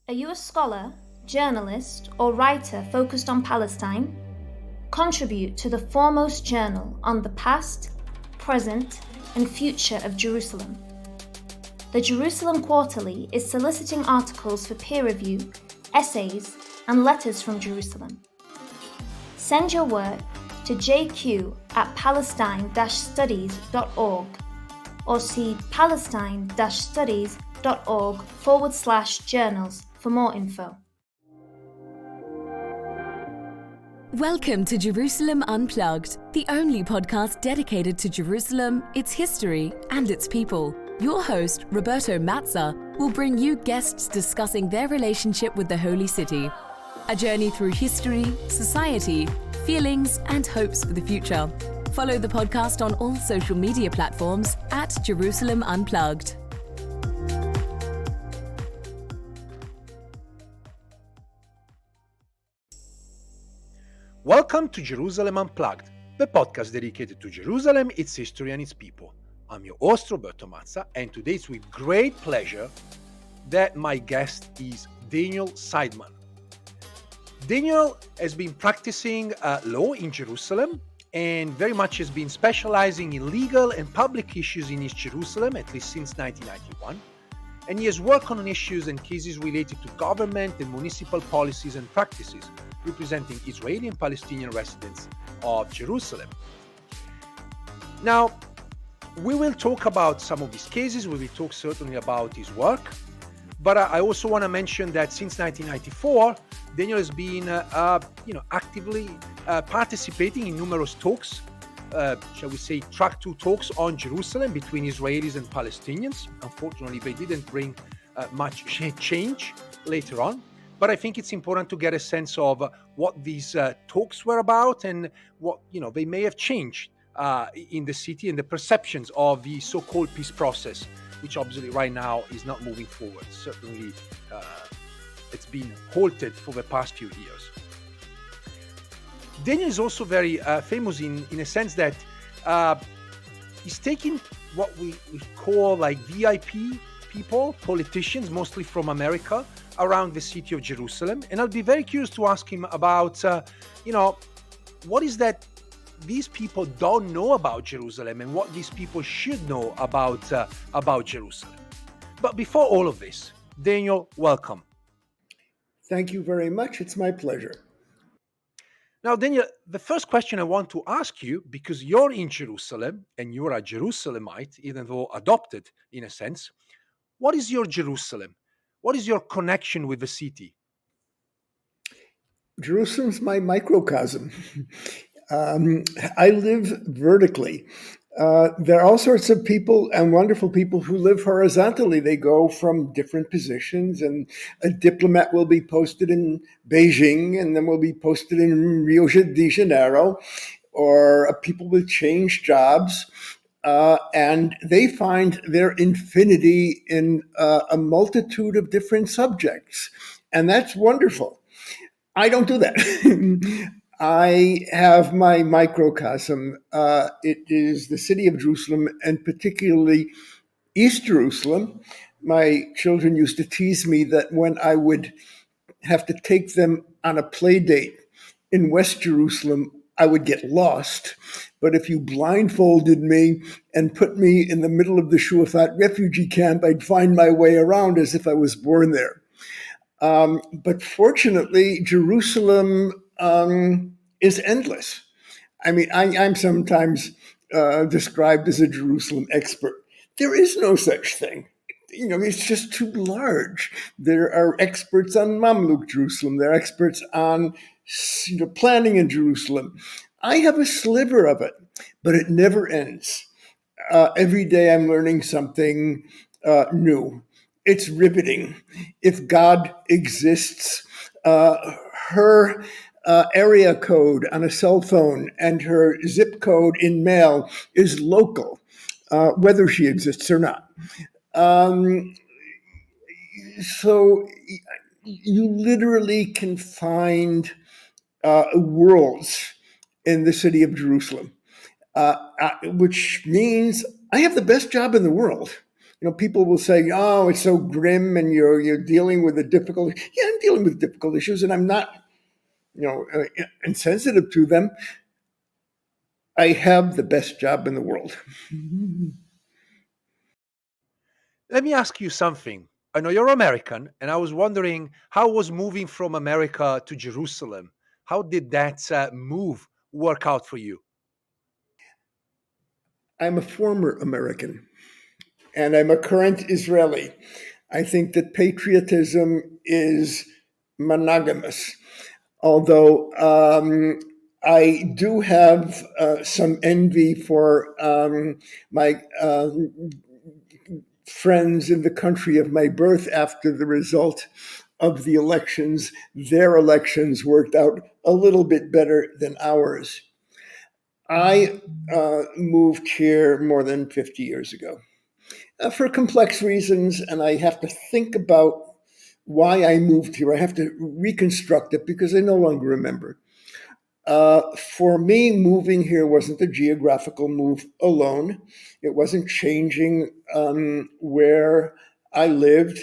Are you a scholar, journalist, or writer focused on Palestine? Contribute to the foremost journal on the past, present, and future of Jerusalem. The Jerusalem Quarterly is soliciting articles for peer review, essays, and letters from Jerusalem. Send your work to jq@palestine-studies.org or see palestine-studies.org/journals for more info. Welcome to Jerusalem Unplugged, the only podcast dedicated to Jerusalem, its history, and its people. Your host, Roberto Mazza, will bring you guests discussing their relationship with the Holy City. A journey through history, society, feelings, and hopes for the future. Follow the podcast on all social media platforms at Jerusalem Unplugged. Welcome to Jerusalem Unplugged, the podcast dedicated to Jerusalem, its history, and its people. I'm your host, Roberto Mazza, and today it's with great pleasure that my guest is Daniel Seidemann. Daniel has been practicing law in Jerusalem and very much has been specializing in legal and public issues in East Jerusalem, at least since 1991. And he has worked on issues and cases related to government and municipal policies and practices, representing Israeli and Palestinian residents of Jerusalem. Now, we will talk about some of these cases. We will talk certainly about his work. But I also want to mention that since 1994, Daniel has been actively participating in numerous talks, shall we say track two talks on Jerusalem between Israelis and Palestinians. Unfortunately, they didn't bring much change later on. But I think it's important to get a sense of what these talks were about and what they may have changed in the city and the perceptions of the so-called peace process, which obviously right now is not moving forward. Certainly, it's been halted for the past few years. Daniel is also very famous in a sense that he's taking what we call like VIP people, politicians, mostly from America, around the city of Jerusalem. And I'll be very curious to ask him about, what is that these people don't know about Jerusalem and what these people should know about Jerusalem. But before all of this, Daniel, welcome. Thank you very much. It's my pleasure. Now, Daniel, the first question I want to ask you, because you're in Jerusalem and you're a Jerusalemite, even though adopted in a sense, what is your Jerusalem? What is your connection with the city? Jerusalem's my microcosm. I live vertically. There are all sorts of people and wonderful people who live horizontally. They go from different positions, and a diplomat will be posted in Beijing and then will be posted in Rio de Janeiro, or people will change jobs. And they find their infinity in a multitude of different subjects. And that's wonderful. I don't do that. I have my microcosm. It is the city of Jerusalem, and particularly East Jerusalem. My children used to tease me that when I would have to take them on a play date in West Jerusalem, I would get lost. But if you blindfolded me and put me in the middle of the Shuafat refugee camp, I'd find my way around as if I was born there. But fortunately, Jerusalem is endless. I mean, I'm sometimes described as a Jerusalem expert. There is no such thing. It's just too large. There are experts on Mamluk Jerusalem. There are experts on planning in Jerusalem. I have a sliver of it, but it never ends. Every day I'm learning something new. It's riveting. If God exists, her area code on a cell phone and her zip code in mail is local, whether she exists or not. So you literally can find worlds in the city of Jerusalem, which means I have the best job in the world. people will say, "Oh, it's so grim, and you're dealing with a difficult." Yeah, I'm dealing with difficult issues, and I'm not, insensitive to them. I have the best job in the world. Let me ask you something. I know you're American, and I was wondering how was moving from America to Jerusalem? How did that move work out for you? I'm a former American, and I'm a current Israeli. I think that patriotism is monogamous, although I do have some envy for my friends in the country of my birth after the result of the elections. Their elections worked out a little bit better than ours. I moved here more than 50 years ago for complex reasons, and I have to think about why I moved here. I have to reconstruct it because I no longer remember. For me, moving here wasn't a geographical move alone. It wasn't changing where I lived.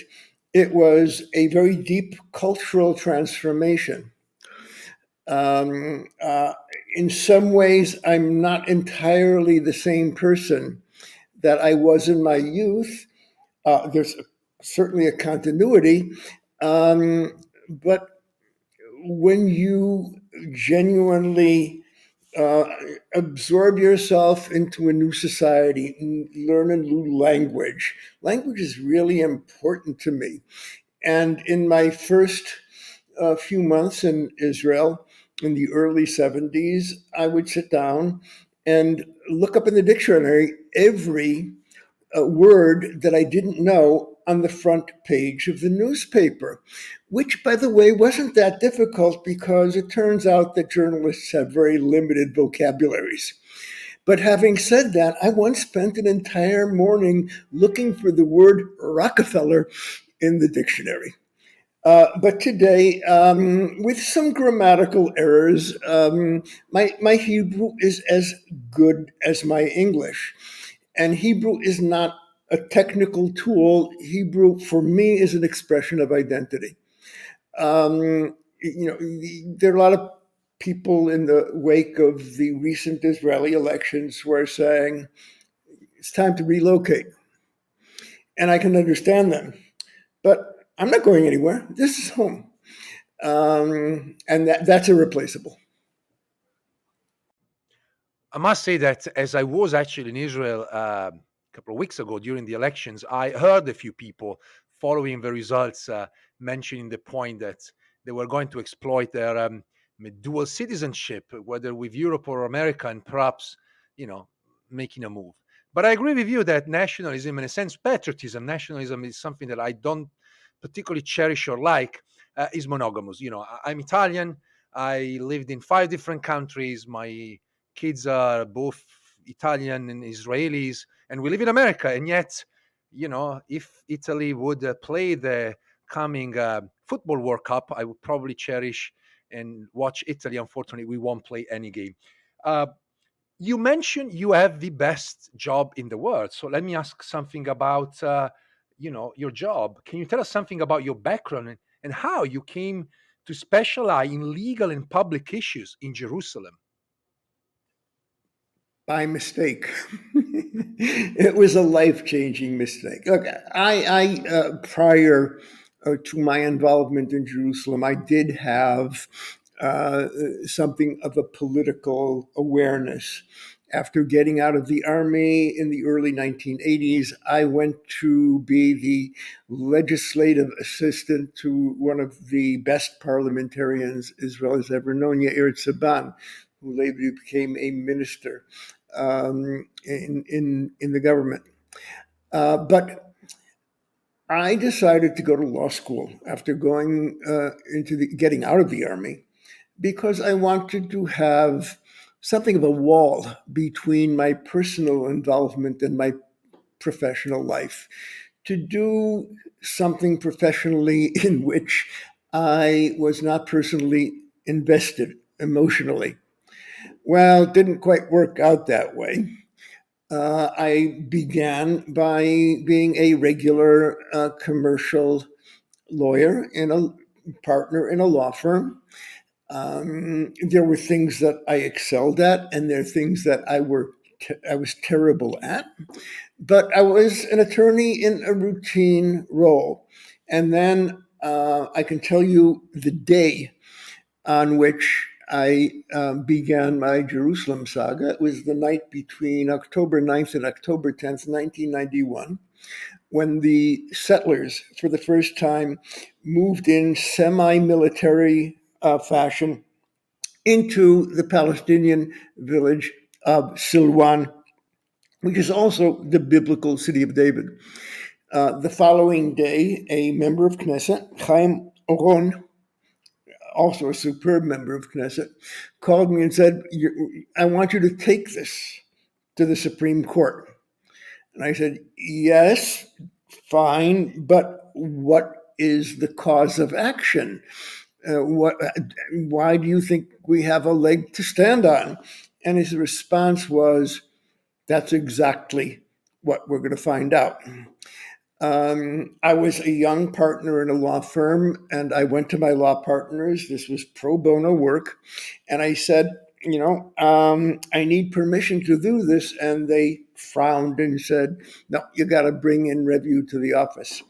It was a very deep cultural transformation. Um, uh, in some ways, I'm not entirely the same person that I was in my youth. There's certainly a continuity, but when you genuinely uh, absorb yourself into a new society, learn a new language. Language is really important to me. And in my first few months in Israel in the early 70s, I would sit down and look up in the dictionary every word that I didn't know on the front page of the newspaper, which, by the way, wasn't that difficult because it turns out that journalists have very limited vocabularies. But having said that, I once spent an entire morning looking for the word Rockefeller in the dictionary. But today, with some grammatical errors, my Hebrew is as good as my English. And Hebrew is not a technical tool. Hebrew, for me, is an expression of identity. There are a lot of people in the wake of the recent Israeli elections who are saying it's time to relocate. And I can understand them. But I'm not going anywhere. This is home. And that's irreplaceable. I must say that as I was actually in Israel a couple of weeks ago during the elections, I heard a few people following the results mentioning the point that they were going to exploit their dual citizenship, whether with Europe or America, and perhaps, you know, making a move. But I agree with you that nationalism, in a sense, patriotism, nationalism is something that I don't particularly cherish or like, is monogamous. I'm Italian. I lived in 5 different countries. My kids are both Italian and Israelis, and we live in America. And yet, if Italy would play the coming football World Cup, I would probably cherish and watch Italy. Unfortunately, we won't play any game. Uh, you mentioned you have the best job in the world. So let me ask something about, your job. Can you tell us something about your background and how you came to specialize in legal and public issues in Jerusalem? By mistake. It was a life-changing mistake. Look, I prior to my involvement in Jerusalem, I did have something of a political awareness. After getting out of the army in the early 1980s, I went to be the legislative assistant to one of the best parliamentarians Israel has ever known, Yair Tsaban, who later became a minister in the government. But I decided to go to law school after going getting out of the army because I wanted to have something of a wall between my personal involvement and my professional life. To do something professionally in which I was not personally invested emotionally. Well, it didn't quite work out that way. I began by being a regular commercial lawyer and a partner in a law firm. There were things that I excelled at, and there are things that I was terrible at. But I was an attorney in a routine role, and then I can tell you the day on which I began my Jerusalem saga. It was the night between October 9th and October 10th, 1991, when the settlers, for the first time, moved in semi-military fashion into the Palestinian village of Silwan, which is also the biblical city of David. The following day, a member of Knesset, Chaim Oron, also a superb member of Knesset, called me and said, I want you to take this to the Supreme Court. And I said, yes, fine, but what is the cause of action? Why do you think we have a leg to stand on? And his response was, that's exactly what we're going to find out. I was a young partner in a law firm, and I went to my law partners. This was pro bono work. And I said, I need permission to do this. And they frowned and said, no, you got to bring in review to the office.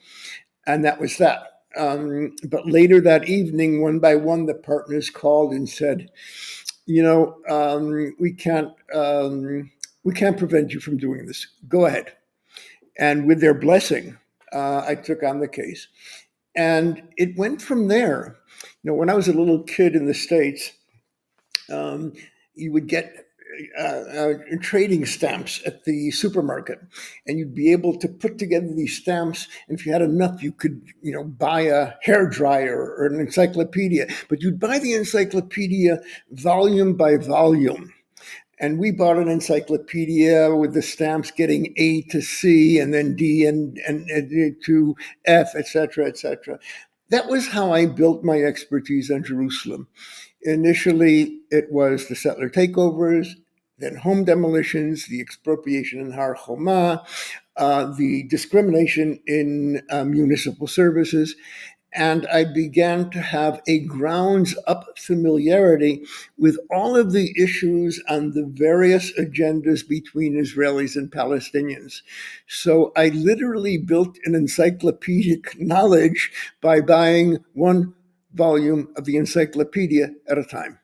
And that was that. But later that evening, one by one, the partners called and said, we can't prevent you from doing this. Go ahead. And with their blessing, I took on the case. And it went from there. When I was a little kid in the States, you would get trading stamps at the supermarket, and you'd be able to put together these stamps. And if you had enough, you could, buy a hair dryer or an encyclopedia. But you'd buy the encyclopedia volume by volume. And we bought an encyclopedia with the stamps getting A to C and then D and to F, et cetera, et cetera. That was how I built my expertise on Jerusalem. Initially, it was the settler takeovers, then home demolitions, the expropriation in Har Choma, the discrimination in municipal services. And I began to have a grounds up familiarity with all of the issues on the various agendas between Israelis and Palestinians. So I literally built an encyclopedic knowledge by buying one volume of the encyclopedia at a time.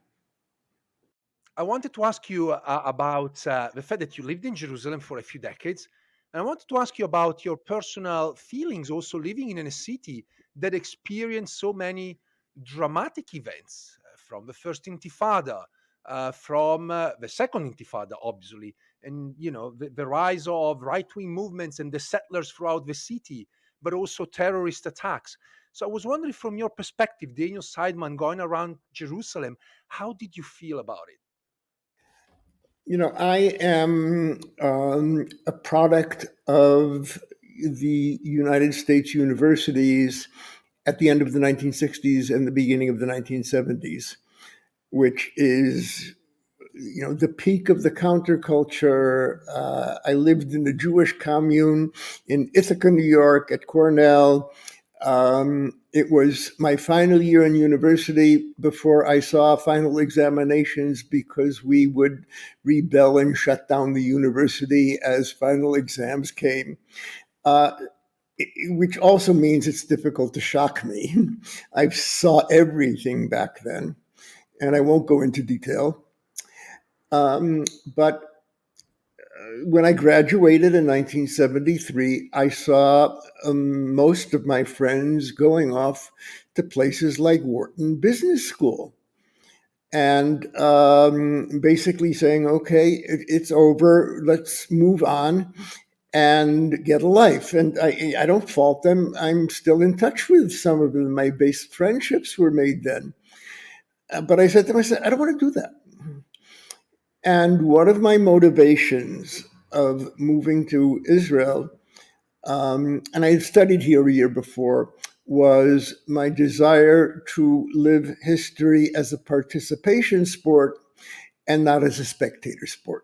I wanted to ask you about the fact that you lived in Jerusalem for a few decades. And I wanted to ask you about your personal feelings also living in a city that experienced so many dramatic events from the first Intifada, from the second Intifada, obviously, and the rise of right-wing movements and the settlers throughout the city, but also terrorist attacks. So I was wondering, from your perspective, Daniel Seidemann, going around Jerusalem, how did you feel about it? I am a product of the United States universities at the end of the 1960s and the beginning of the 1970s, which is, the peak of the counterculture. I lived in the Jewish commune in Ithaca, New York, at Cornell. It was my final year in university before I saw final examinations, because we would rebel and shut down the university as final exams came, which also means it's difficult to shock me. I saw everything back then, and I won't go into detail. But when I graduated in 1973, I saw most of my friends going off to places like Wharton Business School and basically saying, okay, it's over, let's move on and get a life. And I don't fault them. I'm still in touch with some of them. My best friendships were made then. But I said to myself, I don't want to do that. And one of my motivations of moving to Israel, and I had studied here a year before, was my desire to live history as a participation sport and not as a spectator sport.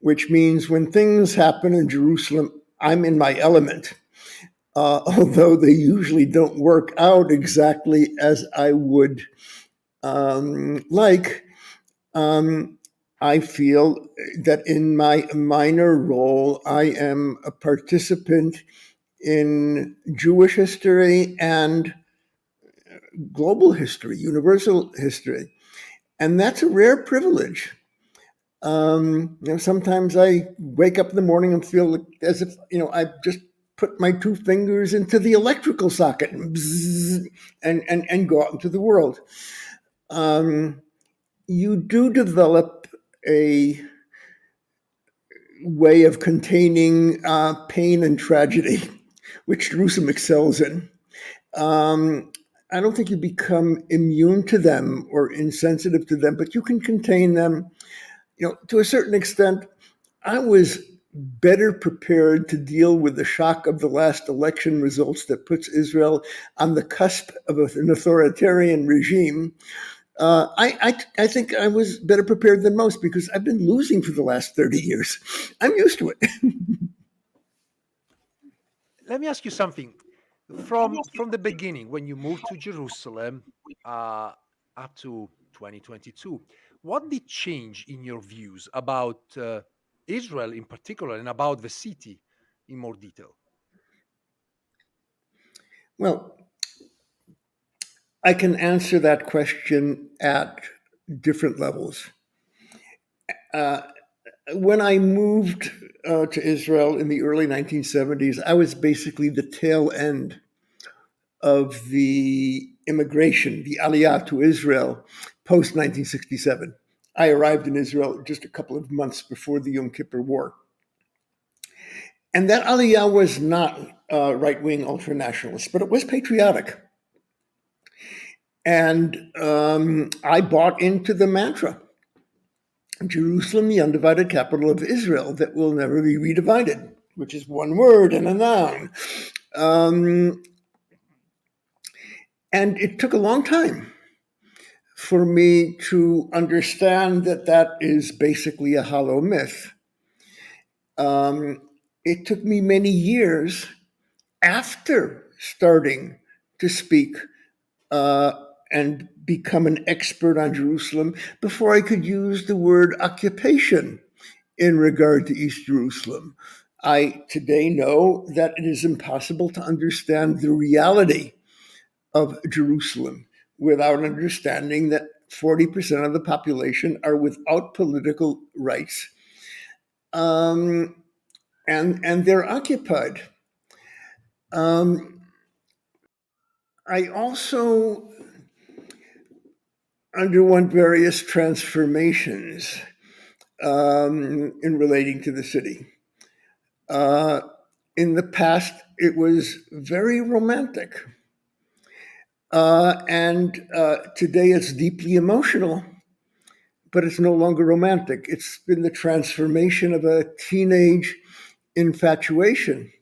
which means when things happen in Jerusalem, I'm in my element. Although they usually don't work out exactly as I would like, um, I feel that in my minor role, I am a participant in Jewish history and global history, universal history. And that's a rare privilege. Sometimes I wake up in the morning and feel as if, I've just put my two fingers into the electrical socket and, bzzz, and go out into the world. You do develop a way of containing pain and tragedy, which Jerusalem excels in. Um, I don't think you become immune to them or insensitive to them, but you can contain them. To a certain extent, I was better prepared to deal with the shock of the last election results that puts Israel on the cusp of an authoritarian regime. I think I was better prepared than most because I've been losing for the last 30 years. I'm used to it. Let me ask you something. From the beginning, when you moved to Jerusalem, up to 2022, what did change in your views about Israel in particular and about the city in more detail? Well, I can answer that question at different levels. Uh, when I moved to Israel in the early 1970s, I was basically the tail end of the immigration, the aliyah to Israel post 1967. I arrived in Israel just a couple of months before the Yom Kippur War. And that aliyah was not right wing ultra nationalist, but it was patriotic. And I bought into the mantra Jerusalem, the undivided capital of Israel, that will never be redivided, which is one word and a noun. Um, and it took a long time for me to understand that that is basically a hollow myth. It took me many years after starting to speak uh, and become an expert on Jerusalem before I could use the word occupation in regard to East Jerusalem. I today know that it is impossible to understand the reality of Jerusalem without understanding that 40% of the population are without political rights, um, and they're occupied. Um, I also underwent various transformations in relating to the city. Uh, in the past, it was very romantic. And today it's deeply emotional, but it's no longer romantic. It's been the transformation of a teenage infatuation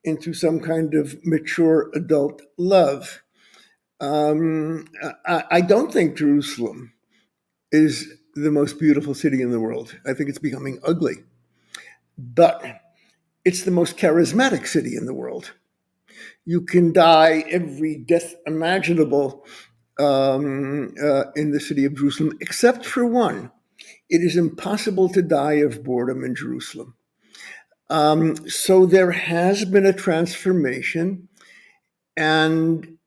into some kind of mature adult love. I don't think Jerusalem is the most beautiful city in the world. I think it's becoming ugly. But it's the most charismatic city in the world. You can die every death imaginable in the city of Jerusalem, except for one. It is impossible to die of boredom in Jerusalem. So there has been a transformation, and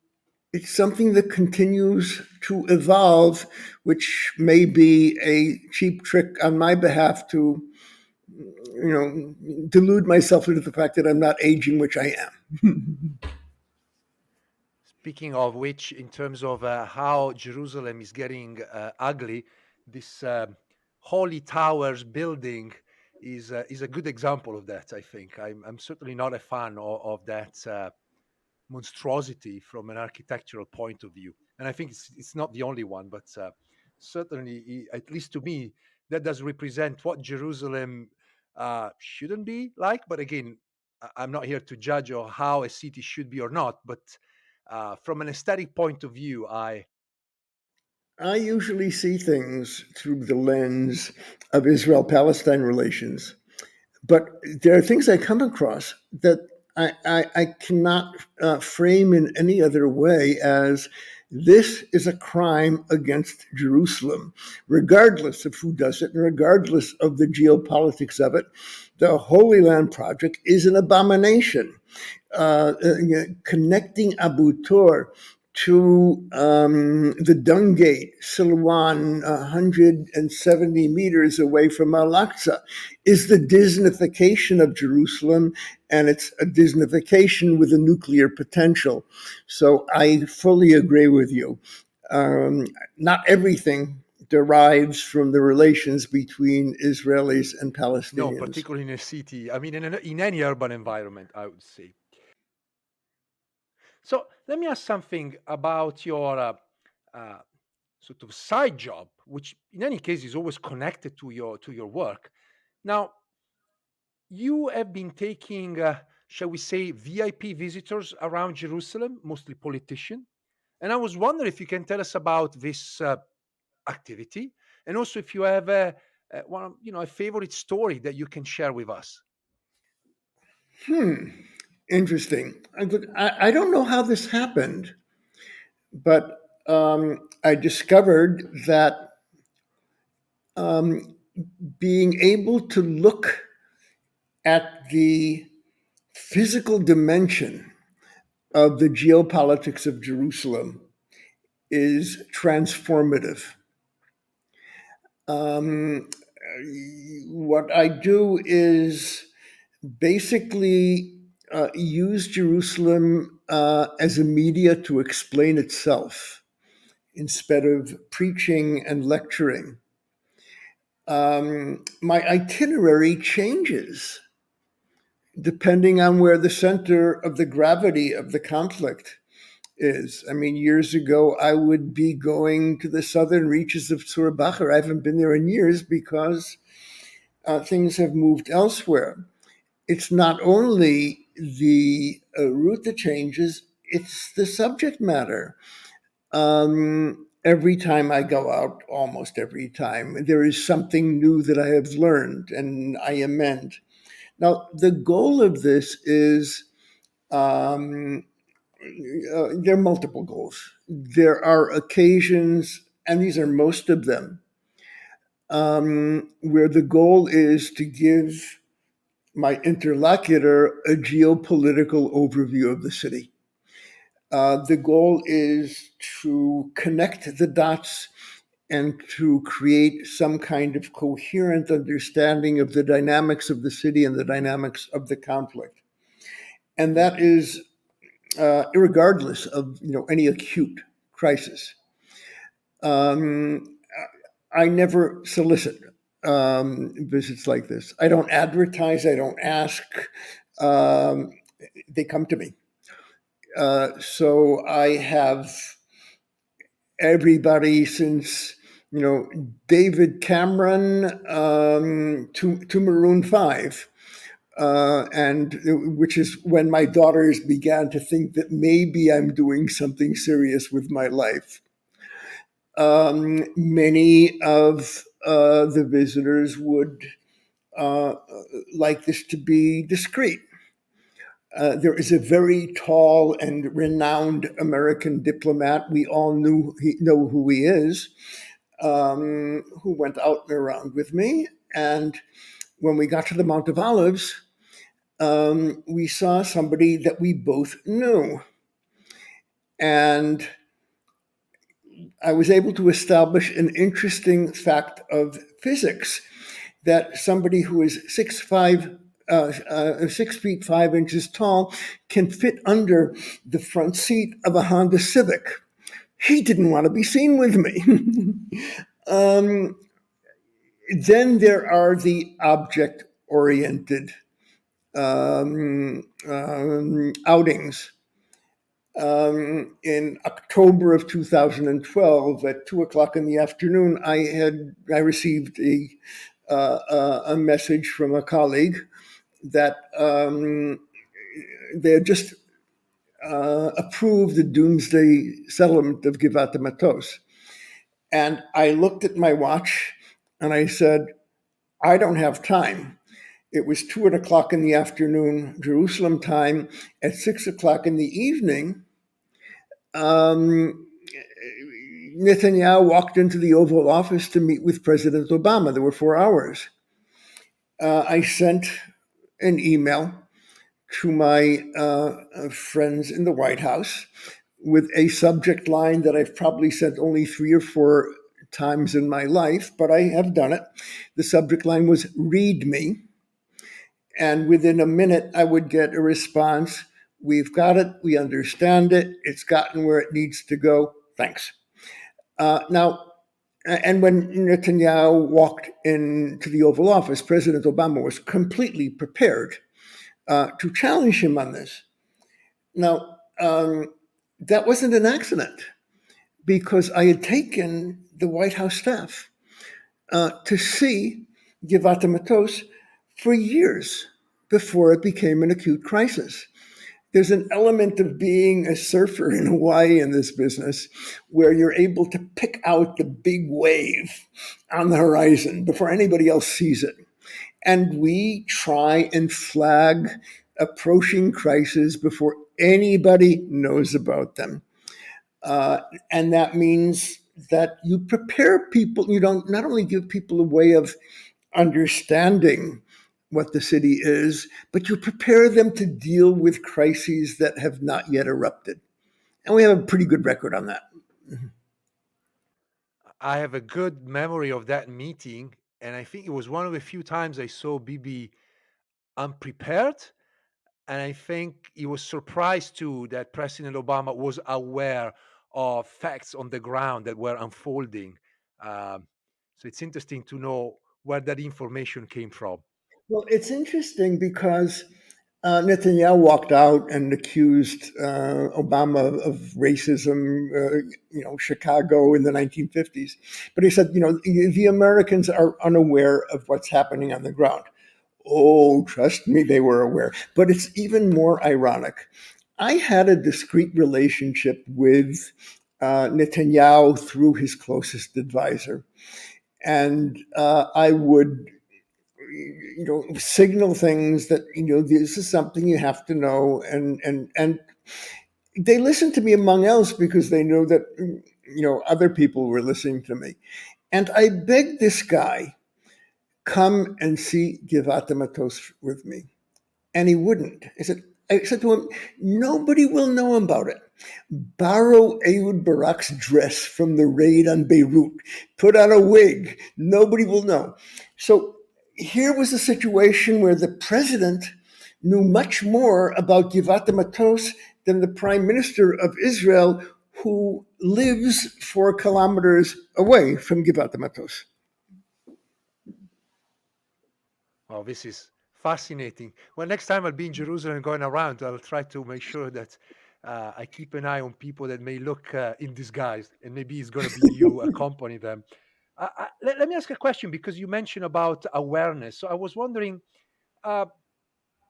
it's something that continues to evolve, which may be a cheap trick on my behalf to, delude myself into the fact that I'm not aging, which I am. Speaking of which, in terms of how Jerusalem is getting ugly, this Holy Towers building is a good example of that. I think I'm certainly not a fan of that monstrosity from an architectural point of view, and I think it's not the only one, but certainly, at least to me, that does represent what Jerusalem shouldn't be like. But again, I'm not here to judge or how a city should be or not, but from an aesthetic point of view, I usually see things through the lens of Israel-Palestine relations, but there are things I come across that I cannot frame in any other way as this is a crime against Jerusalem, regardless of who does it and regardless of the geopolitics of it. The Holy Land Project is an abomination. Connecting Abu Tor to the Dung Gate, Silwan, 170 meters away from Al-Aqsa, is the Disneyfication of Jerusalem, and it's a Disneyfication with a nuclear potential. So I fully agree with you. Not everything derives from the relations between Israelis and Palestinians. No, particularly in a city. I mean, in any urban environment, I would say. So let me ask something about your uh, sort of side job, which in any case is always connected to your work. Now, you have been taking, shall we say, VIP visitors around Jerusalem, mostly politicians. And I was wondering if you can tell us about this activity, and also if you have a favorite story that you can share with us. Interesting. I don't know how this happened, but I discovered that being able to look at the physical dimension of the geopolitics of Jerusalem is transformative. What I do is basically use Jerusalem as a media to explain itself instead of preaching and lecturing. My itinerary changes depending on where the center of the gravity of the conflict is. I mean, years ago, I would be going to the southern reaches of Tzur Bacher. I haven't been there in years because things have moved elsewhere. It's not only the route that changes, it's the subject matter. Every time I go out, almost every time, there is something new that I have learned and I amend. Now, the goal of this is there are multiple goals. There are occasions, and these are most of them, where the goal is to give my interlocutor a geopolitical overview of the city. The goal is to connect the dots and to create some kind of coherent understanding of the dynamics of the city and the dynamics of the conflict. And that is irregardless of any acute crisis. I never solicit visits like this. I don't advertise. I don't ask. They come to me. So I have everybody since David Cameron to Maroon 5. And which is when my daughters began to think that maybe I'm doing something serious with my life. Many of the visitors would like this to be discreet. There is a very tall and renowned American diplomat. We all know who he is, who went out and around with me. And when we got to the Mount of Olives, we saw somebody that we both knew. And I was able to establish an interesting fact of physics that somebody who is 6 feet 5 inches tall can fit under the front seat of a Honda Civic. He didn't want to be seen with me. Then there are the object-oriented outings. In October of 2012, at 2:00 in the afternoon, I received a message from a colleague that they had just approved the doomsday settlement of Givat Matos. And I looked at my watch and I said, I don't have time. It was 2 o'clock in the afternoon, Jerusalem time. At 6 o'clock in the evening, um, Netanyahu walked into the Oval Office to meet with President Obama. There were 4 hours. I sent an email to my friends in the White House with a subject line that I've probably sent only 3 or 4 times in my life, but I have done it. The subject line was "Read me." And within a minute, I would get a response. We've got it. We understand it. It's gotten where it needs to go. Thanks. Now, and when Netanyahu walked into the Oval Office, President Obama was completely prepared to challenge him on this. Now, that wasn't an accident because I had taken the White House staff to see Givat Matos for years before it became an acute crisis. There's an element of being a surfer in Hawaii in this business where you're able to pick out the big wave on the horizon before anybody else sees it. And we try and flag approaching crises before anybody knows about them. And that means that you prepare people, you don't not only give people a way of understanding what the city is, but you prepare them to deal with crises that have not yet erupted. And we have a pretty good record on that. I have a good memory of that meeting, and I think it was one of the few times I saw Bibi unprepared. And I think he was surprised too that President Obama was aware of facts on the ground that were unfolding. So it's interesting to know where that information came from. Well, it's interesting because Netanyahu walked out and accused Obama of racism, Chicago in the 1950s. But he said, the Americans are unaware of what's happening on the ground. Oh, trust me, they were aware. But it's even more ironic. I had a discreet relationship with Netanyahu through his closest advisor. And I would signal things that this is something you have to know, and they listened to me among else because they know that other people were listening to me, and I begged this guy, come and see Givat Matos with me, and he wouldn't. I said to him, nobody will know about it. Borrow Ehud Barak's dress from the raid on Beirut. Put on a wig. Nobody will know. So here was a situation where the president knew much more about Givat Matos than the prime minister of Israel, who lives 4 kilometers away from Givat Matos. Oh, this is fascinating. Well, next time I'll be in Jerusalem going around, I'll try to make sure that I keep an eye on people that may look in disguise, and maybe it's going to be you accompany them. Let me ask a question because you mentioned about awareness. So I was wondering, uh,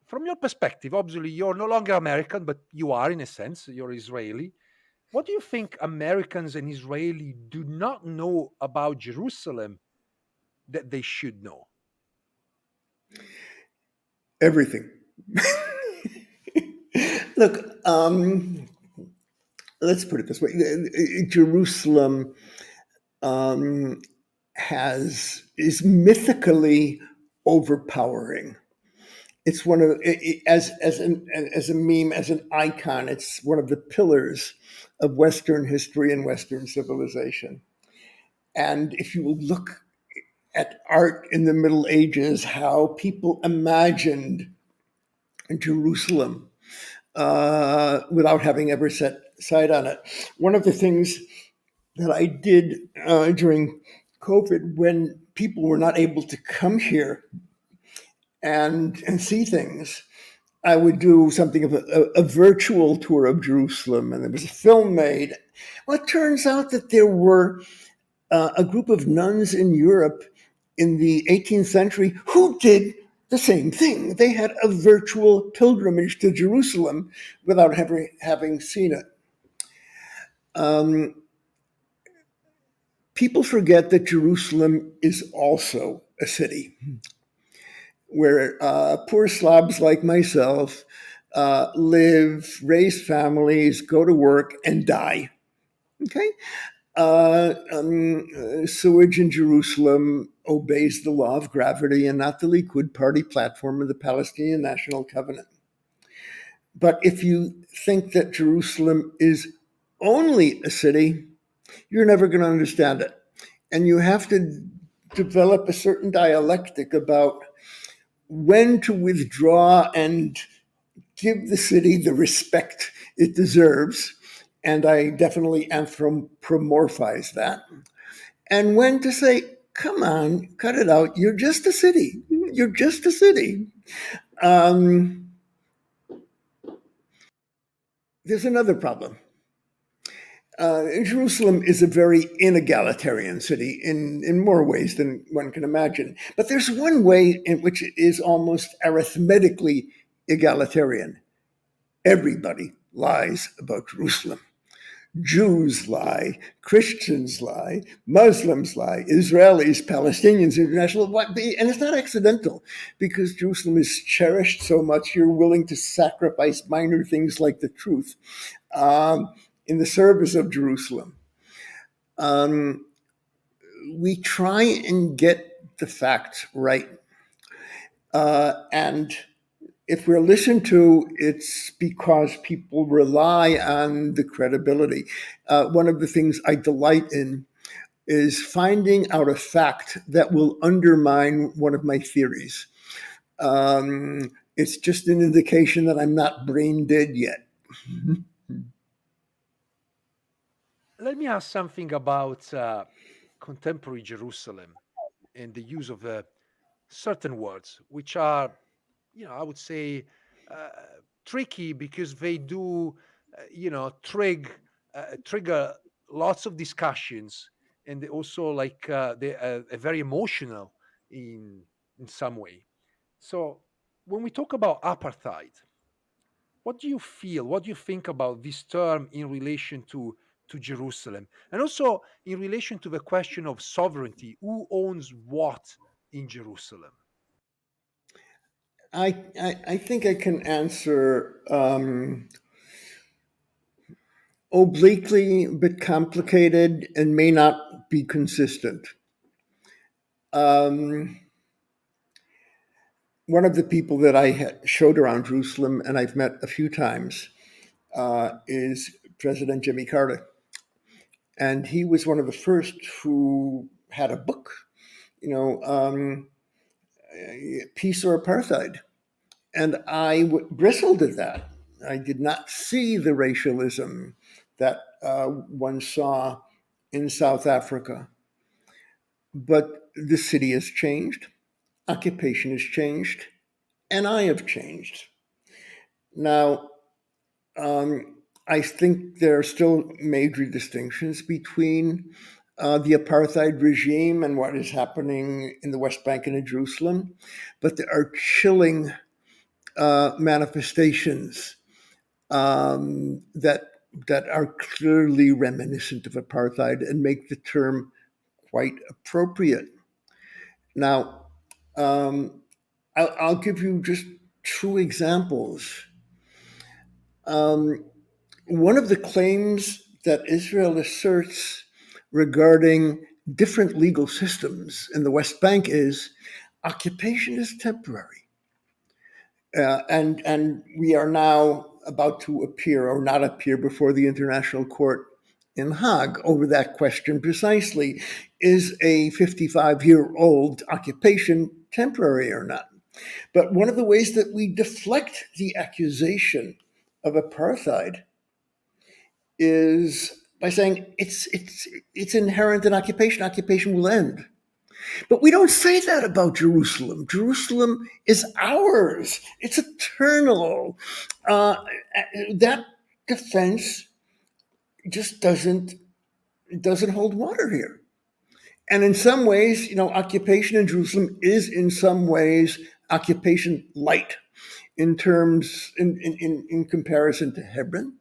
from your perspective, obviously you're no longer American, but you are in a sense, you're Israeli. What do you think Americans and Israeli do not know about Jerusalem that they should know? Everything. Look, let's put it this way: Jerusalem is mythically overpowering. It's one of as a meme, as an icon. It's one of the pillars of Western history and Western civilization. And if you look at art in the Middle Ages, how people imagined Jerusalem without having ever set sight on it. One of the things that I did during COVID, when people were not able to come here and see things, I would do something of a virtual tour of Jerusalem, and there was a film made. Well, it turns out that there were a group of nuns in Europe in the 18th century who did the same thing. They had a virtual pilgrimage to Jerusalem without having seen it. People forget that Jerusalem is also a city where poor slobs like myself live, raise families, go to work, and die. Okay? Sewage in Jerusalem obeys the law of gravity and not the Likud party platform of the Palestinian National Covenant. But if you think that Jerusalem is only a city, you're never going to understand it. And you have to develop a certain dialectic about when to withdraw and give the city the respect it deserves. And I definitely anthropomorphize that. And when to say, come on, cut it out. You're just a city. You're just a city. There's another problem. Jerusalem is a very inegalitarian city in more ways than one can imagine. But there's one way in which it is almost arithmetically egalitarian. Everybody lies about Jerusalem. Jews lie, Christians lie, Muslims lie, Israelis, Palestinians, international, and it's not accidental because Jerusalem is cherished so much you're willing to sacrifice minor things like the truth in the service of Jerusalem. We try and get the facts right. And if we're listened to, it's because people rely on the credibility. One of the things I delight in is finding out a fact that will undermine one of my theories. It's just an indication that I'm not brain dead yet. Let me ask something about contemporary Jerusalem and the use of certain words, which are, I would say, uh, tricky because they do, trigger lots of discussions, and they also they are very emotional in some way. So when we talk about apartheid, what do you feel? What do you think about this term in relation to Jerusalem, and also in relation to the question of sovereignty? Who owns what in Jerusalem? I think I can answer obliquely, but complicated and may not be consistent. One of the people that I showed around Jerusalem and I've met a few times is President Jimmy Carter. And he was one of the first who had a book, Peace or Apartheid. And I bristled at that. I did not see the racialism that one saw in South Africa. But the city has changed, occupation has changed, and I have changed. Now, I think there are still major distinctions between the apartheid regime and what is happening in the West Bank and in Jerusalem, but there are chilling manifestations that are clearly reminiscent of apartheid and make the term quite appropriate. Now, I'll give you just two examples. One of the claims that Israel asserts regarding different legal systems in the West Bank is occupation is temporary. And we are now about to appear or not appear before the International Court in Hague over that question precisely. Is a 55-year-old occupation temporary or not? But one of the ways that we deflect the accusation of apartheid is by saying it's inherent in occupation. Occupation will end. But we don't say that about Jerusalem. Jerusalem is ours. It's eternal. That defense just doesn't hold water here. And in some ways, occupation in Jerusalem is in some ways occupation light in terms in comparison to Hebron.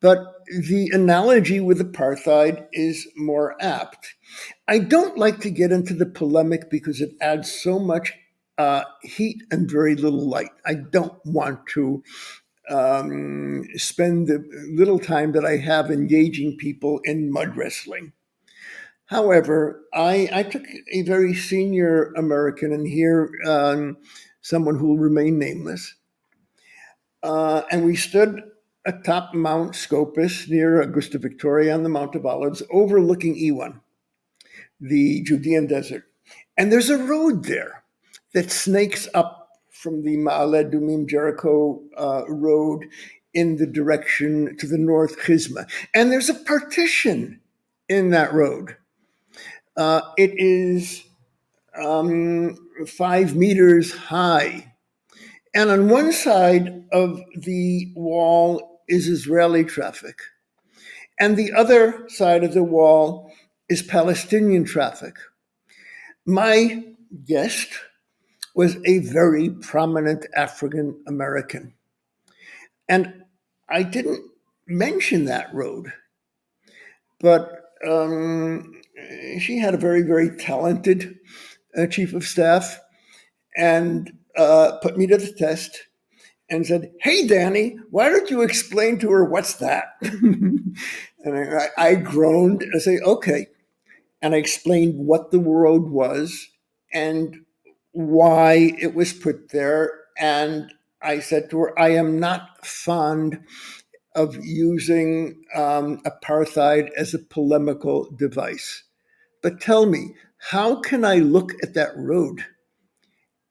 But the analogy with apartheid is more apt. I don't like to get into the polemic because it adds so much heat and very little light. I don't want to spend the little time that I have engaging people in mud wrestling. However, I took a very senior American, and here someone who will remain nameless, and we stood atop Mount Scopus near Augusta Victoria on the Mount of Olives, overlooking Ewan, the Judean desert. And there's a road there that snakes up from the Ma'ale Dumim Jericho road in the direction to the north, Chizma. And there's a partition in that road. It is 5 meters high. And on one side of the wall is Israeli traffic. And the other side of the wall is Palestinian traffic. My guest was a very prominent African American. And I didn't mention that road, but she had a very, very talented chief of staff and put me to the test and said, "Hey, Danny, why don't you explain to her what's that?" And I groaned and I say, "Okay." And I explained what the road was and why it was put there. And I said to her, I am not fond of using apartheid as a polemical device. But tell me, how can I look at that road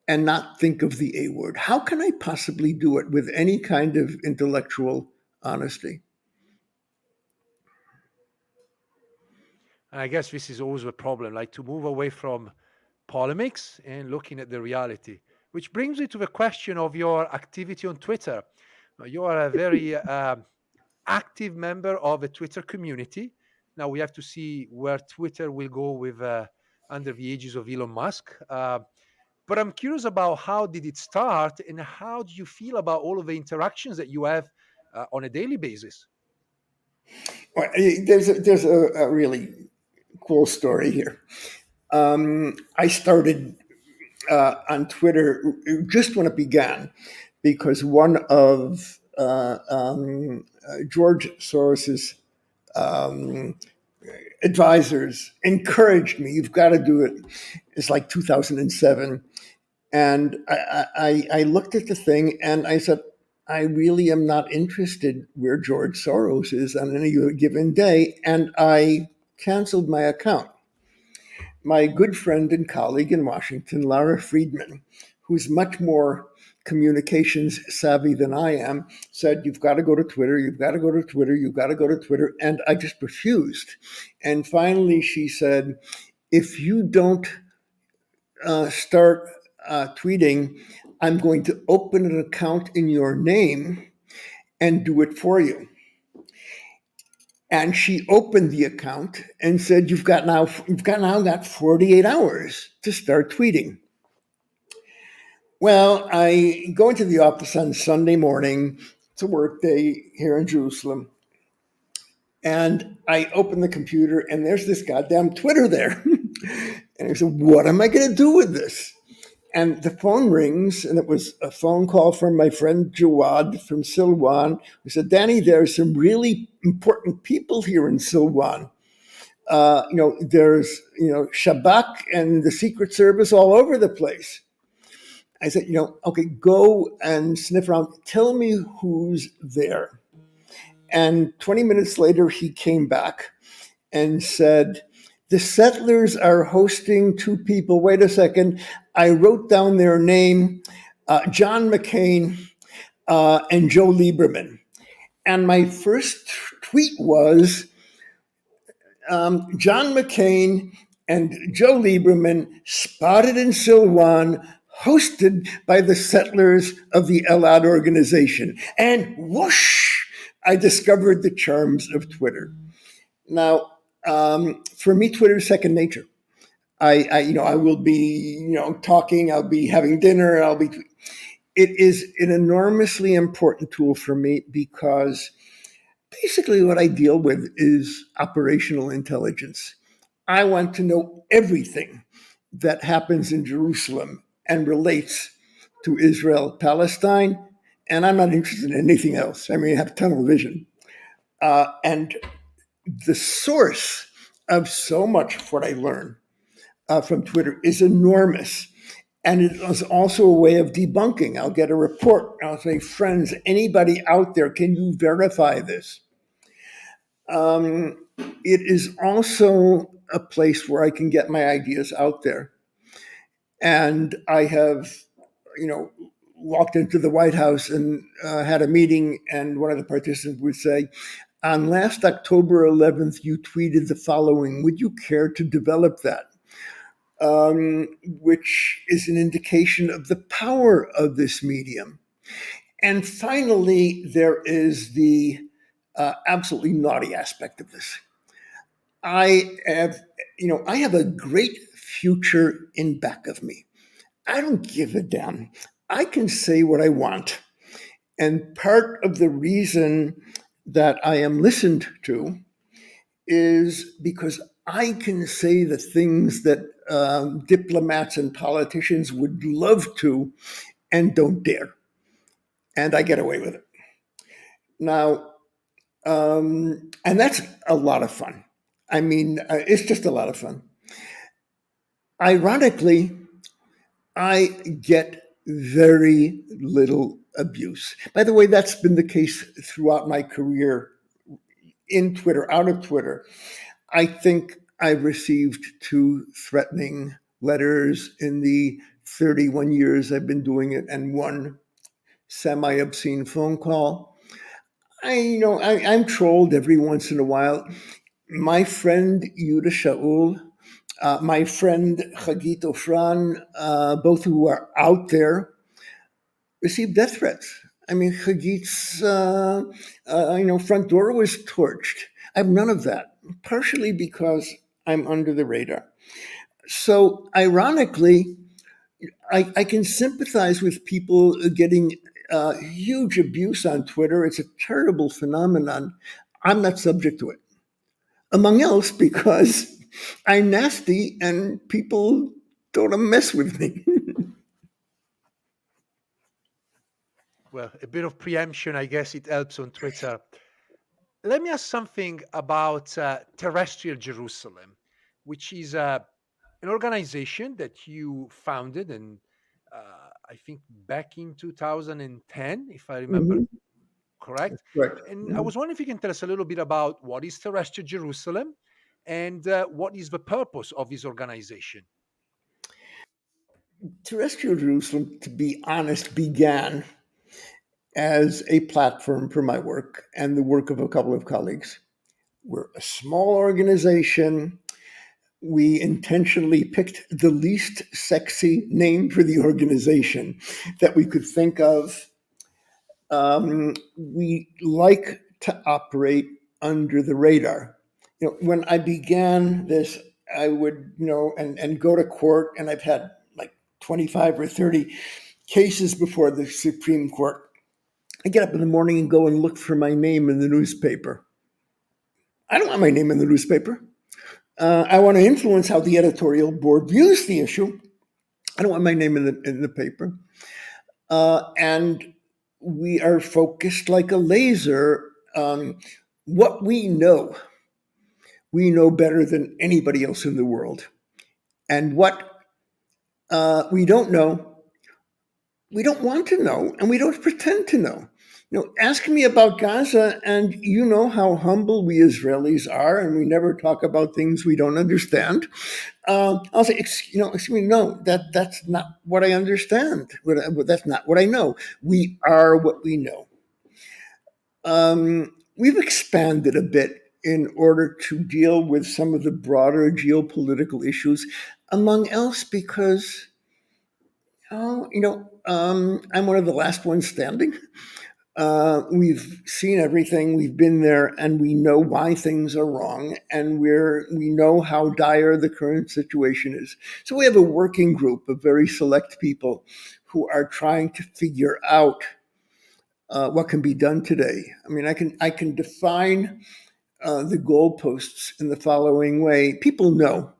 and not think of the A word? How can I possibly do it with any kind of intellectual honesty? And I guess this is always a problem, like to move away from polemics and looking at the reality. Which brings me to the question of your activity on Twitter. Now, you are a very active member of the Twitter community. Now we have to see where Twitter will go with under the aegis of Elon Musk. But I'm curious about how did it start and how do you feel about all of the interactions that you have on a daily basis? Well, there's a really cool story here. I started on Twitter just when it began because one of George Soros's advisors encouraged me. You've got to do it. It's like 2007, and I looked at the thing and I said, I really am not interested where George Soros is on any given day, and I canceled my account. My good friend and colleague in Washington, Lara Friedman, who's much more communications savvy than I am, said, you've got to go to Twitter, you've got to go to Twitter, you've got to go to Twitter. And I just refused. And finally, she said, if you don't start tweeting, I'm going to open an account in your name and do it for you. And she opened the account and said, you've now got 48 hours to start tweeting. Well, I go into the office on Sunday morning. It's a work day here in Jerusalem. And I open the computer and there's this goddamn Twitter there. And I said, what am I going to do with this? And the phone rings, and it was a phone call from my friend Jawad from Silwan, who said, Danny, there's some really important people here in Silwan. There's, Shabak and the Secret Service all over the place. I said, okay, go and sniff around. Tell me who's there. And 20 minutes later, he came back and said, the settlers are hosting two people. Wait a second. I wrote down their name, John McCain and Joe Lieberman. And my first tweet was, John McCain and Joe Lieberman spotted in Silwan, hosted by the settlers of the Elad organization. And whoosh, I discovered the charms of Twitter. Now, for me, Twitter is second nature. I will be, talking, I'll be having dinner, it is an enormously important tool for me because Basically, what I deal with is operational intelligence. I want to know everything that happens in Jerusalem and relates to Israel, Palestine, and I'm not interested in anything else. I mean, I have tunnel vision. And the source of so much of what I learn from Twitter is enormous. And it is also a way of debunking. I'll get a report. I'll say, friends, anybody out there, can you verify this? It is also a place where I can get my ideas out there. And I have, walked into the White House and had a meeting, and one of the participants would say, on last October 11th, you tweeted the following. Would you care to develop that? Which is an indication of the power of this medium. And finally, there is the absolutely naughty aspect of this. I have a great future in back of me. I don't give a damn. I can say what I want. And part of the reason that I am listened to is because I can say the things that diplomats and politicians would love to and don't dare. And I get away with it. Now, and that's a lot of fun. I mean, it's just a lot of fun. Ironically, I get very little abuse. By the way, that's been the case throughout my career in Twitter, out of Twitter. I think I've received 2 threatening letters in the 31 years I've been doing it, and 1 semi-obscene phone call. I'm trolled every once in a while. My friend Yuda Shaul, my friend Chagit Ofran, both who are out there, received death threats. I mean, Chagit's, front door was torched. I have none of that, partially because I'm under the radar. So, ironically, I can sympathize with people getting huge abuse on Twitter. It's a terrible phenomenon. I'm not subject to it, among else because I'm nasty and people don't mess with me. Well, a bit of preemption, I guess it helps on Twitter. Let me ask something about Terrestrial Jerusalem, which is an organization that you founded, and I think back in 2010, if I remember Mhm. correct. Correct. And I Mhm. was wondering if you can tell us a little bit about what is Terrestrial Jerusalem and what is the purpose of this organization. Terrestrial Jerusalem, to be honest, began as a platform for my work and the work of a couple of colleagues. We're a small organization. We intentionally picked the least sexy name for the organization that we could think of. We like to operate under the radar. When I began this, I would, and go to court, and I've had like 25 or 30 cases before the Supreme Court. I get up in the morning and go and look for my name in the newspaper. I don't want my name in the newspaper. I want to influence how the editorial board views the issue. I don't want my name in the paper. And we are focused like a laser on what we know. We know better than anybody else in the world. And what we don't know, we don't want to know, and we don't pretend to know. Ask me about Gaza, and you know how humble we Israelis are, and we never talk about things we don't understand. I'll say, excuse me, no, that's not what I understand. That's not what I know. We are what we know. We've expanded a bit in order to deal with some of the broader geopolitical issues, among else because, I'm one of the last ones standing. We've seen everything, we've been there, and we know why things are wrong, and we know how dire the current situation is. So we have a working group of very select people who are trying to figure out what can be done today. I mean, I can define the goalposts in the following way. People know,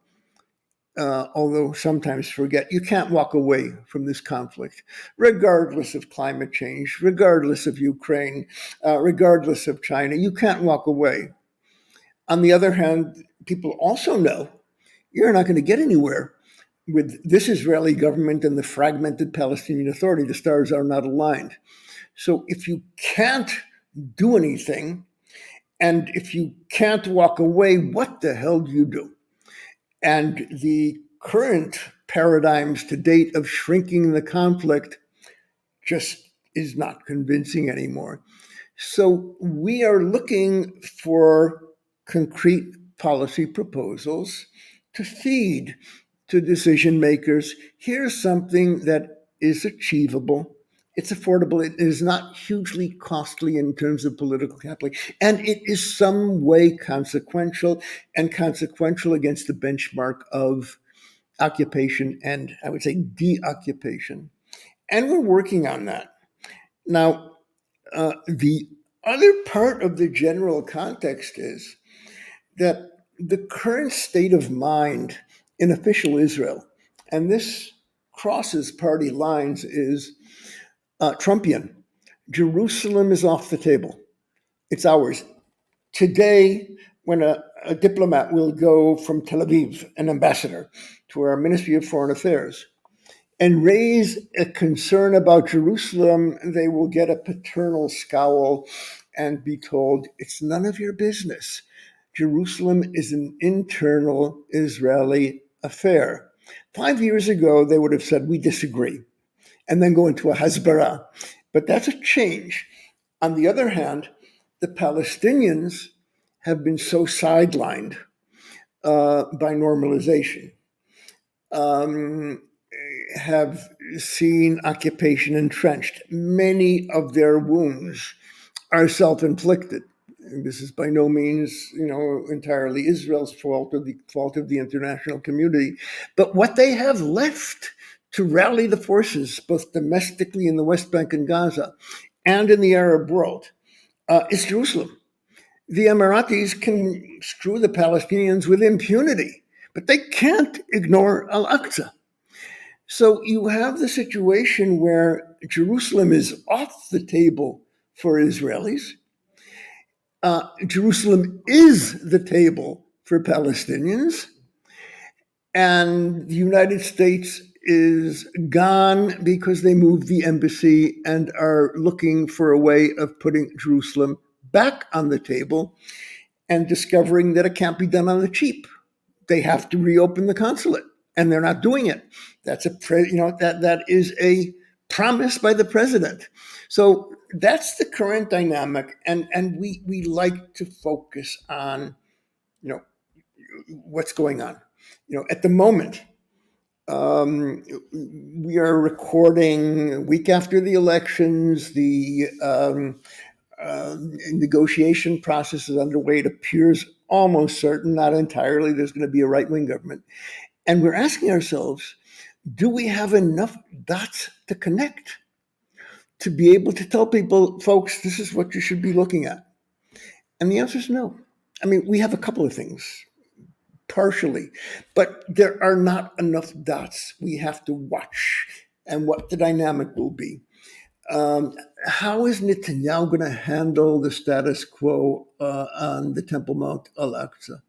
although sometimes forget, you can't walk away from this conflict, regardless of climate change, regardless of Ukraine, regardless of China. You can't walk away. On the other hand, people also know you're not going to get anywhere with this Israeli government and the fragmented Palestinian Authority. The stars are not aligned. So if you can't do anything, and if you can't walk away, what the hell do you do? And the current paradigms to date of shrinking the conflict just is not convincing anymore. So we are looking for concrete policy proposals to feed to decision makers. Here's something that is achievable. It's affordable. It is not hugely costly in terms of political capital, and it is some way consequential, and consequential against the benchmark of occupation and, I would say, deoccupation. And we're working on that. Now, the other part of the general context is that the current state of mind in official Israel, and this crosses party lines, is Trumpian. Jerusalem is off the table. It's ours. Today, when a diplomat will go from Tel Aviv, an ambassador, to our Ministry of Foreign Affairs, and raise a concern about Jerusalem, they will get a paternal scowl and be told, it's none of your business. Jerusalem is an internal Israeli affair. 5 years ago, they would have said, we disagree, and then go into a hasbara. But that's a change. On the other hand, the Palestinians have been so sidelined by normalization, have seen occupation entrenched. Many of their wounds are self-inflicted. And this is by no means, entirely Israel's fault or the fault of the international community. But what they have left to rally the forces, both domestically in the West Bank and Gaza and in the Arab world, is Jerusalem. The Emiratis can screw the Palestinians with impunity, but they can't ignore Al-Aqsa. So you have the situation where Jerusalem is off the table for Israelis. Jerusalem is the table for Palestinians. And the United States is gone because they moved the embassy and are looking for a way of putting Jerusalem back on the table and discovering that it can't be done on the cheap. They have to reopen the consulate, and they're not doing it. That's that is a promise by the president. So that's the current dynamic, and we like to focus on what's going on. At the moment, we are recording a week after the elections. The negotiation process is underway. It appears almost certain, not entirely, there's going to be a right-wing government. And we're asking ourselves, do we have enough dots to connect to be able to tell people, folks, this is what you should be looking at? And the answer is no. I mean, we have a couple of things, partially, but there are not enough dots. We have to watch and what the dynamic will be. How is Netanyahu going to handle the status quo on the Temple Mount Al-Aqsa?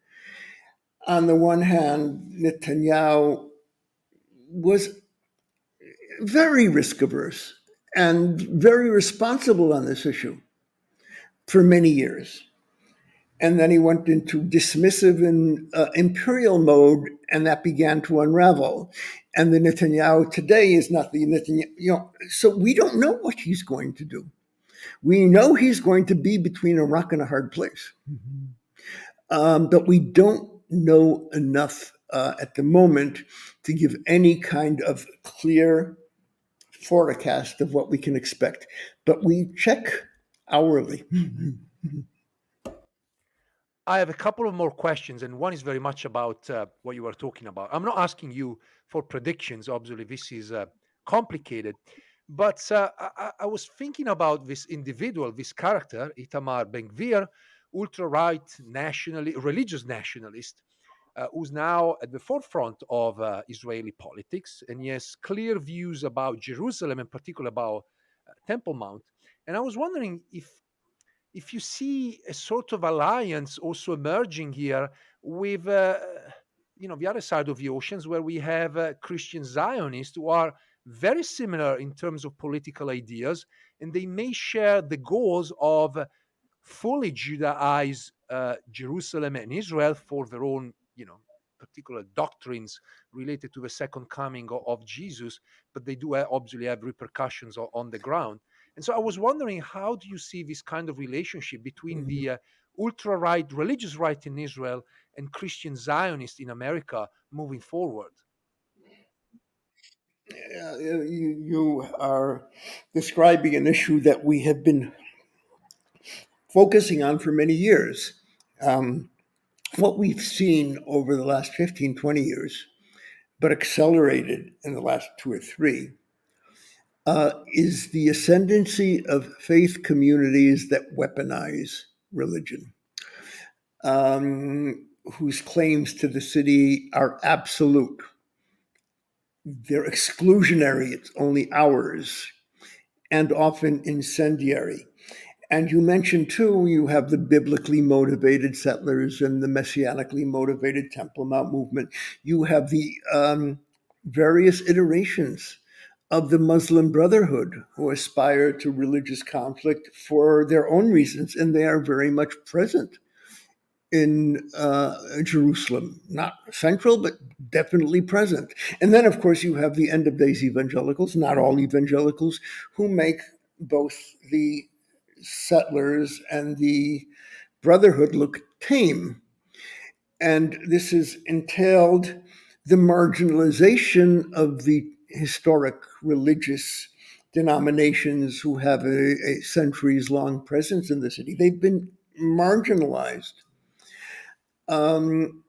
On the one hand, Netanyahu was very risk averse and very responsible on this issue for many years. And then he went into dismissive and imperial mode, and that began to unravel. And the Netanyahu today is not the Netanyahu, so we don't know what he's going to do. We know he's going to be between a rock and a hard place. But we don't know enough at the moment to give any kind of clear forecast of what we can expect. But we check hourly. I have a couple of more questions, and one is very much about what you were talking about. I'm not asking you for predictions. Obviously, this is complicated, But I was thinking about this individual, this character, Itamar Ben-Gvir, ultra-right religious nationalist, who's now at the forefront of Israeli politics, and he has clear views about Jerusalem, in particular about Temple Mount. And I was wondering if you see a sort of alliance also emerging here with the other side of the oceans, where we have Christian Zionists who are very similar in terms of political ideas, and they may share the goals of fully Judaize Jerusalem and Israel for their own, particular doctrines related to the second coming of Jesus, but they do obviously have repercussions on the ground. And so I was wondering, how do you see this kind of relationship between Mhm. the ultra right, religious right in Israel and Christian Zionists in America moving forward? You are describing an issue that we have been focusing on for many years. Um, what we've seen over the last 15, 20 years, but accelerated in the last two or three, is the ascendancy of faith communities that weaponize religion, whose claims to the city are absolute. They're exclusionary, it's only ours, and often incendiary. And you mentioned too, you have the biblically motivated settlers and the messianically motivated Temple Mount movement. You have the various iterations of the Muslim Brotherhood who aspire to religious conflict for their own reasons, and they are very much present in Jerusalem, not central, but definitely present. And then, of course, you have the end of days evangelicals, not all evangelicals, who make both the settlers and the brotherhood look tame. And this has entailed the marginalization of the historic religious denominations who have a centuries long presence in the city. They've been marginalized. Um,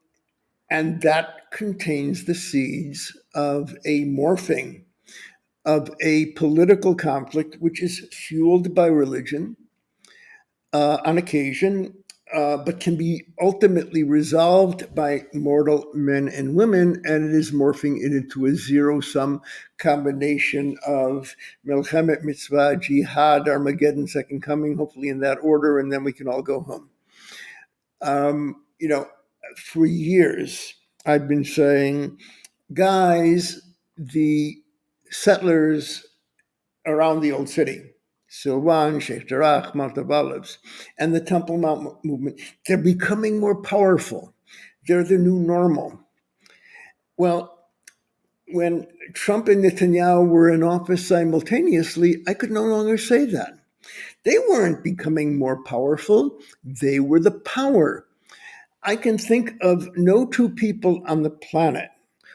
and that contains the seeds of a morphing of a political conflict which is fueled by religion on occasion, but can be ultimately resolved by mortal men and women, and it is morphing into a zero-sum combination of Melchemet, Mitzvah, Jihad, Armageddon, Second Coming, hopefully in that order, and then we can all go home. For years, I've been saying, guys, the settlers around the old city, Silvan, Sheikh Jarrah, Mount of Olives, and the Temple Mount movement, they're becoming more powerful. They're the new normal. Well, when Trump and Netanyahu were in office simultaneously, I could no longer say that. They weren't becoming more powerful, they were the power. I can think of no two people on the planet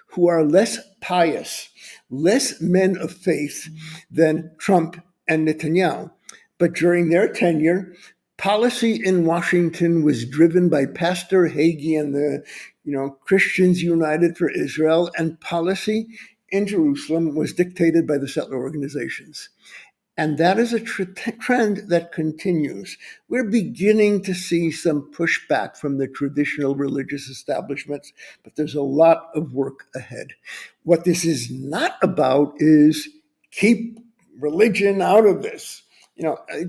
who are less pious, less men of faith than Trump and Netanyahu. But during their tenure, policy in Washington was driven by Pastor Hagee and the Christians United for Israel, and policy in Jerusalem was dictated by the settler organizations. And that is a trend that continues. We're beginning to see some pushback from the traditional religious establishments, but there's a lot of work ahead. What this is not about is keep religion out of this.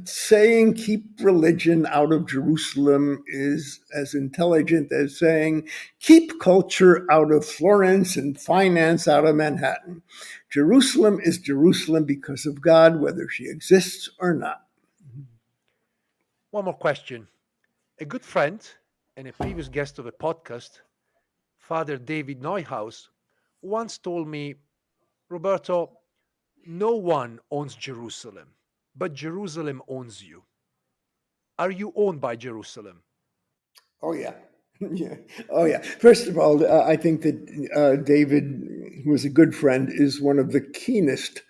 Saying keep religion out of Jerusalem is as intelligent as saying keep culture out of Florence and finance out of Manhattan. Jerusalem is Jerusalem because of God, whether she exists or not. One more question. A good friend and a previous guest of the podcast, Father David Neuhaus, once told me, Roberto, no one owns Jerusalem, but Jerusalem owns you. Are you owned by Jerusalem? Oh, yeah. Yeah. Oh, yeah. First of all, I think that David, who is a good friend, is one of the keenest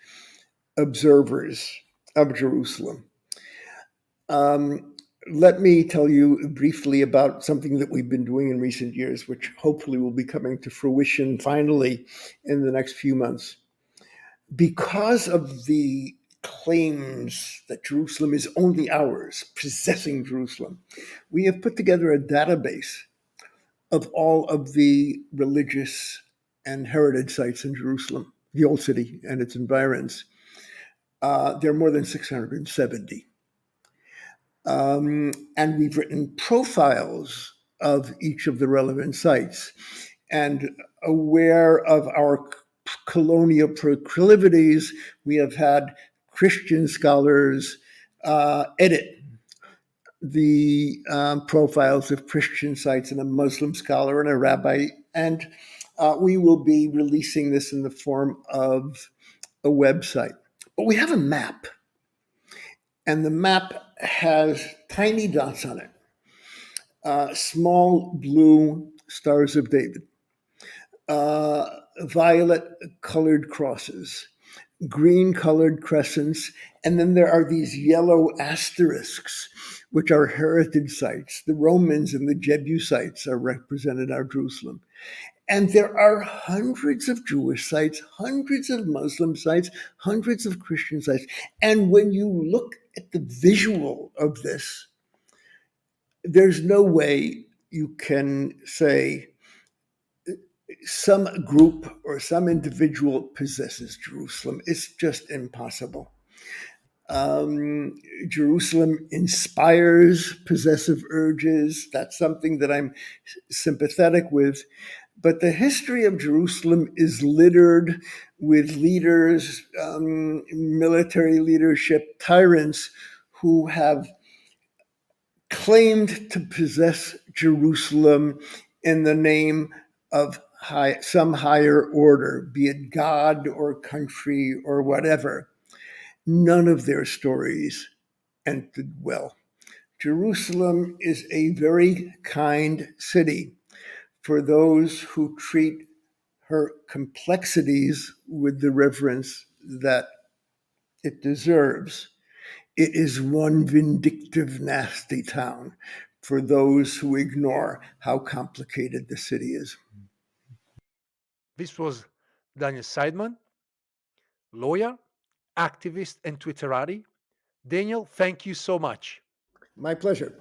observers of Jerusalem. Let me tell you briefly about something that we've been doing in recent years, which hopefully will be coming to fruition finally in the next few months. Because of the claims that Jerusalem is only ours, possessing Jerusalem. We have put together a database of all of the religious and heritage sites in Jerusalem, the Old City and its environs. There are more than 670. And we've written profiles of each of the relevant sites. And aware of our colonial proclivities, we have had Christian scholars edit the profiles of Christian sites, and a Muslim scholar and a rabbi. And we will be releasing this in the form of a website. But we have a map. And the map has tiny dots on it, small blue stars of David, violet-colored crosses, green-colored crescents, and then there are these yellow asterisks, which are heritage sites. The Romans and the Jebusites are represented in Jerusalem. And there are hundreds of Jewish sites, hundreds of Muslim sites, hundreds of Christian sites. And when you look at the visual of this, there's no way you can say some group or some individual possesses Jerusalem. It's just impossible. Jerusalem inspires possessive urges. That's something that I'm sympathetic with. But the history of Jerusalem is littered with leaders, military leadership, tyrants who have claimed to possess Jerusalem in the name of some higher order, be it God or country or whatever. None of their stories ended well. Jerusalem is a very kind city for those who treat her complexities with the reverence that it deserves. It is one vindictive, nasty town for those who ignore how complicated the city is. This was Daniel Seidemann, lawyer, activist, and Twitterati. Daniel, thank you so much. My pleasure.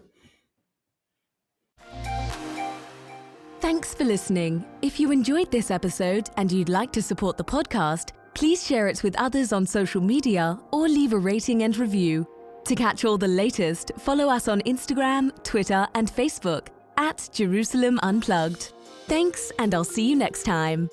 Thanks for listening. If you enjoyed this episode and you'd like to support the podcast, please share it with others on social media or leave a rating and review. To catch all the latest, follow us on Instagram, Twitter, and Facebook @Jerusalem Unplugged. Thanks, and I'll see you next time.